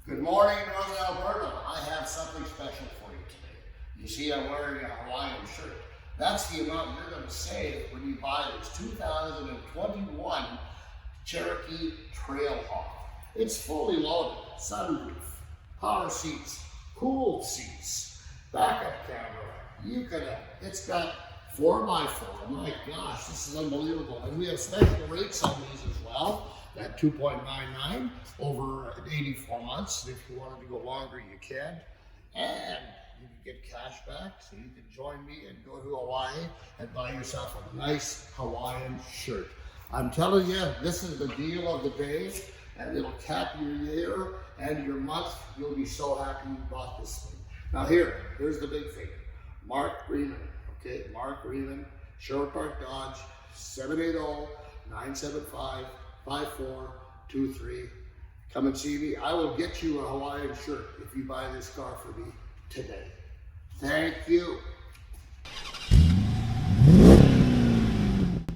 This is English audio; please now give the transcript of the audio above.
Good morning, Northern Alberta. I have something special for you today. You see I'm wearing a Hawaiian shirt. That's the amount you're going to save when you buy this 2021 Cherokee Trailhawk. It's fully loaded, sunroof, power seats, cooled seats, backup camera. It's got 4x4. My gosh, this is unbelievable. And we have special rates on these as well. That 2.99 over 84 months. If you wanted to go longer, you can. And you can get cash back, so you can join me and go to Hawaii and buy yourself a nice Hawaiian shirt. I'm telling you, this is the deal of the day, and it'll cap your year and your month. You'll be so happy you bought this thing. Now here's the big thing. Mark Reeman, okay? Mark Reeman, Sherwood Park Dodge, 780-975-5423. Come and see me. I will get you a Hawaiian shirt if you buy this car for me today. Thank you.